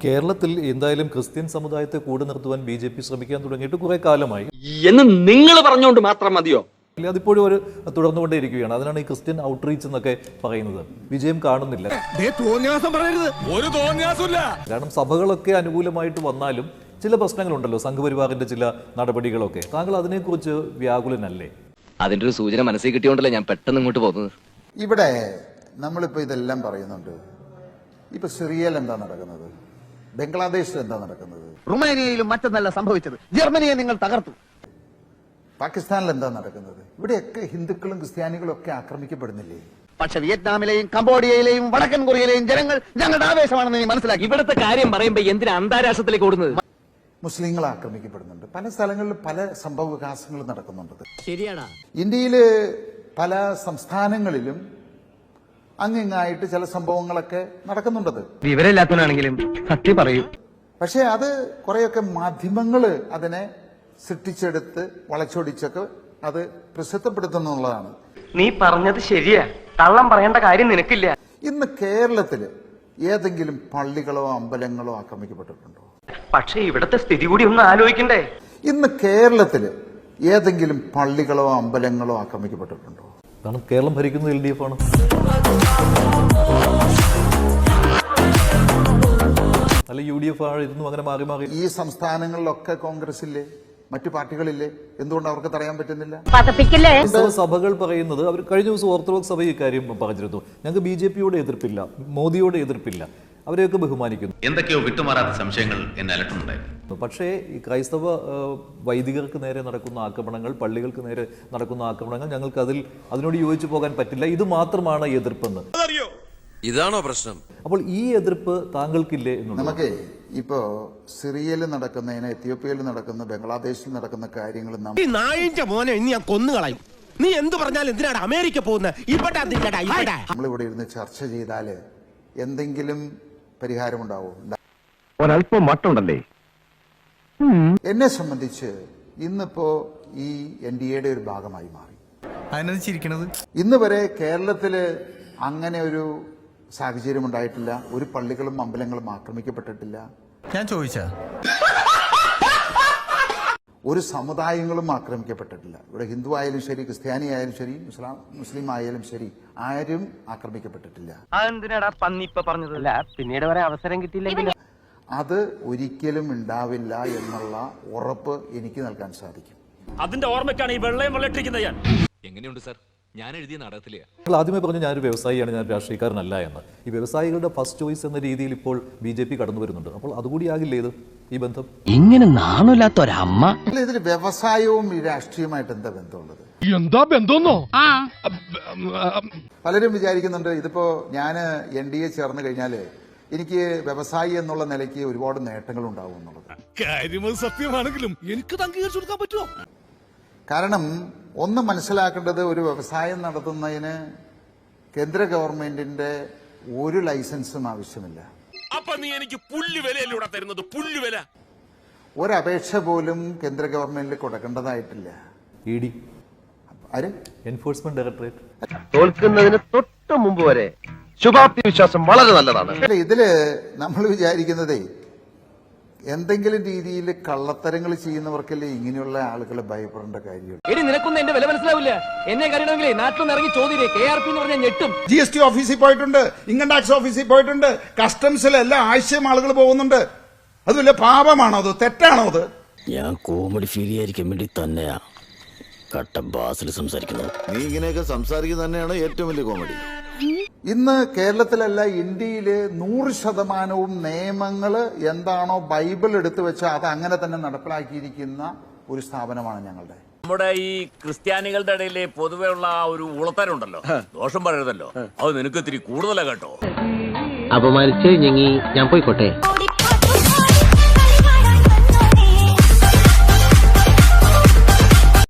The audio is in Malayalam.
കേരളത്തിൽ എന്തായാലും ക്രിസ്ത്യൻ സമുദായത്തെ കൂടെ നിർത്തുവാൻ ബി.ജെ.പി. ശ്രമിക്കാൻ തുടങ്ങിയിട്ട് കുറെ കാലമായി എന്ന് നിങ്ങൾ പറഞ്ഞുകൊണ്ട് മാത്രം മതിയോ? അതിപ്പോഴും ഒരു തുടർന്നുകൊണ്ടേയിരിക്കുകയാണ്. അതിനാണ് ഈ ക്രിസ്ത്യൻ ഔട്ട്റീച്ച് എന്നൊക്കെ പറയുന്നത്. വിജയം കാണുന്നില്ല. കാരണം സഭകളൊക്കെ അനുകൂലമായിട്ട് വന്നാലും ചില പ്രശ്നങ്ങളുണ്ടല്ലോ, സംഘപരിവാറിന്റെ ചില നടപടികളൊക്കെ. താങ്കൾ അതിനെക്കുറിച്ച് വ്യാകുലനല്ലേ? അതിന്റെ ഒരു സൂചന മനസ്സിൽ കിട്ടിയോണ്ടല്ലേ ഞാൻ പെട്ടെന്ന് ഇങ്ങോട്ട് പോകുന്നത്. ഇവിടെ നമ്മളിപ്പോ ഇതെല്ലാം പറയുന്നുണ്ട്. ഇപ്പൊ സിറിയയിൽ എന്താ നടക്കുന്നത്? ബംഗ്ലാദേശിൽ എന്താ നടക്കുന്നത്? റുമേനിയയിലും മറ്റൊന്നല്ല സംഭവിച്ചത്. ജർമ്മനിയെ നിങ്ങൾ തകർത്തു. പാകിസ്ഥാനിൽ എന്താ നടക്കുന്നത്? ഇവിടെയൊക്കെ ഹിന്ദുക്കളും ക്രിസ്ത്യാനികളും ഒക്കെ ആക്രമിക്കപ്പെടുന്നില്ലേ? പക്ഷെ വിയറ്റ്നാമിലെയും കംബോഡിയയിലെയും വടക്കൻ കൊറിയയിലെയും ജനങ്ങൾ ഞങ്ങളുടെ ആവേശമാണെന്ന് നീ മനസ്സിലാക്കി. ഇവിടുത്തെ കാര്യം പറയുമ്പോ എന്തിനാ അന്താരാഷ്ട്രത്തിലേക്ക് ഓടുന്നത്? മുസ്ലിങ്ങൾ ആക്രമിക്കപ്പെടുന്നുണ്ട്. പല സ്ഥലങ്ങളിലും പല സംഭവ വികാസങ്ങളും നടക്കുന്നുണ്ട്. ശരിയാടാ. ഇന്ത്യയില് പല സംസ്ഥാനങ്ങളിലും അങ്ങിങ്ങായിട്ട് ചില സംഭവങ്ങളൊക്കെ നടക്കുന്നുണ്ടത്. വിവരമില്ലാത്തവനാണെങ്കിലും സത്യം പറയൂ. പക്ഷെ അത് കുറെയൊക്കെ മാധ്യമങ്ങള് അതിനെ സൃഷ്ടിച്ചെടുത്ത് വളച്ചൊടിച്ചൊക്കെ അത് പ്രസിദ്ധപ്പെടുത്തുന്നുള്ളതാണ്. നീ പറഞ്ഞത് ശരിയാ, കള്ളം പറയേണ്ട കാര്യം നിനക്കില്ല. ഇന്ന് കേരളത്തില് ഏതെങ്കിലും പള്ളികളോ അമ്പലങ്ങളോ ആക്രമിക്കപ്പെട്ടിട്ടുണ്ടോ? പക്ഷെ ഇവിടത്തെ സ്ഥിതി കൂടി ഒന്ന് ആലോചിക്കണ്ടേ? ഇന്ന് കേരളത്തില് ഏതെങ്കിലും പള്ളികളോ അമ്പലങ്ങളോ ആക്രമിക്കപ്പെട്ടിട്ടുണ്ടോ? കാരണം കേരളം ഭരിക്കുന്നത് LDF ആണ്. അല്ല UDF ആയിരുന്നു. അങ്ങനെ മാറി മാറി ഈ സംസ്ഥാനങ്ങളിലൊക്കെ കോൺഗ്രസ് ഇല്ലേ, മറ്റു പാർട്ടികളില്ലേ? എന്തുകൊണ്ട് അവർക്ക് തടയാൻ പറ്റുന്നില്ല? ക്രൈസ്തവ സഭകൾ പറയുന്നത്, അവർ കഴിഞ്ഞ ദിവസം ഓർത്തഡോക്സ് സഭ ഇക്കാര്യം പറഞ്ഞിരുന്നു. ഞങ്ങൾക്ക് BJP-യോട് എതിർപ്പില്ല, മോദിയോട് എതിർപ്പില്ല, അവരെയൊക്കെ ബഹുമാനിക്കുന്നു. എന്തൊക്കെയോ വിട്ടുമാറാത്ത സംശയങ്ങൾ എന്നെ അലട്ടുന്നുണ്ടായിരുന്നു. പക്ഷേ ഈ ക്രൈസ്തവ വൈദികർക്ക് നേരെ നടക്കുന്ന ആക്രമണങ്ങൾ, പള്ളികൾക്ക് നേരെ നടക്കുന്ന ആക്രമണങ്ങൾ, ഞങ്ങൾക്ക് അതിനോട് യോജിച്ചു പോകാൻ പറ്റില്ല. ഇത് മാത്രമാണ് എതിർപ്പെന്ന്. ഇതാണോ പ്രശ്നം? അപ്പോൾ ഈ എതിർപ്പ് താങ്കൾക്കില്ലേ എന്നുള്ളത്? നമുക്ക് ഇപ്പോ സിറിയയിൽ നടക്കുന്നതിന്, എത്യോപ്യയിൽ നടക്കുന്ന, ബംഗ്ലാദേശിൽ നടക്കുന്ന കാര്യങ്ങൾ മോനെ ഇനി ഞാൻ കൊന്നുകളയും. നീ എന്ത് പറഞ്ഞാലും എന്തിനാണ് അമേരിക്ക പോകുന്നത്? നമ്മളിവിടെ ഇരുന്ന് ചർച്ച ചെയ്താല് എന്തെങ്കിലും പരിഹാരമുണ്ടാവും? ഒരല്പം മട്ടുണ്ടല്ലേ? എന്നെ സംബന്ധിച്ച് ഇന്നിപ്പോ ഈ NDA-യുടെ ഒരു ഭാഗമായി മാറി. ഇന്ന് വരെ കേരളത്തില് അങ്ങനെ ഒരു സാഹചര്യം ഉണ്ടായിട്ടില്ല. ഒരു പള്ളികളും അമ്പലങ്ങളും ആക്രമിക്കപ്പെട്ടിട്ടില്ല. ഞാൻ ചോദിച്ചാ ഒരു സമുദായങ്ങളും ആക്രമിക്കപ്പെട്ടിട്ടില്ല. ഇവിടെ ഹിന്ദു ആയാലും ശരി, ക്രിസ്ത്യാനി ആയാലും ശരി, മുസ്ലിം ആയാലും ശരി, ആരും ആക്രമിക്കപ്പെട്ടിട്ടില്ല. അതെന്തിനാടാ പന്നിപ്പ പറഞ്ഞത്? അല്ല, പിന്നീട് വരെ അവസരം കിട്ടിയില്ലെങ്കിൽ അത് ഒരിക്കലും ഉണ്ടാവില്ല എന്നുള്ള ഉറപ്പ് എനിക്ക് നൽകാൻ സാധിക്കും. അതിന്റെ ഓർമ്മയ്ക്കാണ് ഈ വെള്ളയും വെള്ളട്ടിരിക്കുന്നത്. ഞാൻ എങ്ങനെയുണ്ട് സാർ? ഞാൻ എഴുതിയ നാടകത്തിലെയാ. ആദ്യമേ പറഞ്ഞു ഞാനൊരു വ്യവസായിയാണ്, ഞാൻ രാഷ്ട്രീയക്കാരനല്ല എന്ന്. ഈ വ്യവസായികളുടെ ഫസ്റ്റ് ചോയ്സ് എന്ന രീതിയിൽ ഇപ്പോൾ BJP കടന്നു വരുന്നുണ്ട്. അപ്പോൾ അതുകൂടിയാകില്ലേ ഈ ബന്ധം? ഇങ്ങനെ നാണില്ലാത്ത ഒരമ്മ. ഇതിൽ വ്യവസായവും ഈ രാഷ്ട്രീയമായിട്ട് എന്താ ബന്ധമുള്ളത്? എന്താ ബന്ധമെന്നോ? പലരും വിചാരിക്കുന്നുണ്ട് ഇതിപ്പോ ഞാൻ NDA ചേർന്ന് കഴിഞ്ഞാല് എനിക്ക് വ്യവസായി എന്നുള്ള നിലയ്ക്ക് ഒരുപാട് നേട്ടങ്ങൾ ഉണ്ടാവും എന്നുള്ളത്. കാര്യം സത്യമാണെങ്കിലും എനിക്ക് അംഗീകരിച്ചു കൊടുക്കാൻ പറ്റുമോ? കാരണം ഒന്ന് മനസ്സിലാക്കേണ്ടത്, ഒരു വ്യവസായം നടത്തുന്നതിന് കേന്ദ്ര ഗവൺമെന്റിന്റെ ഒരു ലൈസൻസും ആവശ്യമില്ല. അപ്പൊ നീ എനിക്ക് പുല്ലുവിലൂടെ തരുന്നത്? പുല്ലുവില ഒരപേക്ഷ പോലും കേന്ദ്ര ഗവൺമെന്റിൽ കൊടുക്കേണ്ടതായിട്ടില്ല. ED, ആര്? Enforcement directorate. തോൽക്കുന്നതിന് തൊട്ട് മുമ്പ് വരെ ശുഭാപ്തി വിശ്വാസം വളരെ നല്ലതാണ്. ഇതില് നമ്മൾ വിചാരിക്കുന്നതേ, എന്തെങ്കിലും രീതിയിൽ കള്ളത്തരങ്ങൾ ചെയ്യുന്നവർക്കല്ലേ ഇങ്ങനെയുള്ള ആളുകളെ ഭയപ്പെടേണ്ട കാര്യമുള്ളൂ. എടി നിനക്കൊന്നും എന്റെ വില മനസ്സിലാവില്ല. എന്നെ കറിയണമെങ്കിലേ നാട്ടിലൊന്ന് ഇറങ്ങി ചോദ്യം. KRP എന്ന് പറഞ്ഞാൽ ഞെട്ടും. GST ഓഫീസിൽ പോയിട്ടുണ്ട്, ഇൻകം ടാക്സ് ഓഫീസിൽ പോയിട്ടുണ്ട്, കസ്റ്റംസിൽ എല്ലാ ആഴ്ചയും ആളുകൾ പോകുന്നുണ്ട്. അത് വലിയ പാപമാണോ? അത് തെറ്റാണോ? അത് ഞാൻ കോമഡി ഫീൽ ചെയ്യാതിരിക്കാൻ വേണ്ടി തന്നെയാ കട്ട ബാസിൽ സംസാരിക്കുന്നത്. നീ ഇങ്ങനെയൊക്കെ സംസാരിക്കുന്നത് തന്നെയാണ് ഏറ്റവും വലിയ കോമഡി. ഇന്ന് കേരളത്തിലല്ല, ഇന്ത്യയില് 100% നിയമങ്ങൾ എന്താണോ ബൈബിൾ എടുത്തു വെച്ചാൽ അത് അങ്ങനെ തന്നെ നടപ്പിലാക്കിയിരിക്കുന്ന ഒരു സ്ഥാപനമാണ് ഞങ്ങളുടെ. നമ്മുടെ ഈ ക്രിസ്ത്യാനികളുടെ ഇടയിലെ പൊതുവെ ഉള്ള ആ ഒരു ഉളത്തരുണ്ടല്ലോ, ദോഷം പറയരുതല്ലോ, അത് നിനക്ക് ഇത്തിരി കൂടുതലാ കേട്ടോ. അപമാനിച്ച് ഞാൻ പോയിക്കോട്ടെ.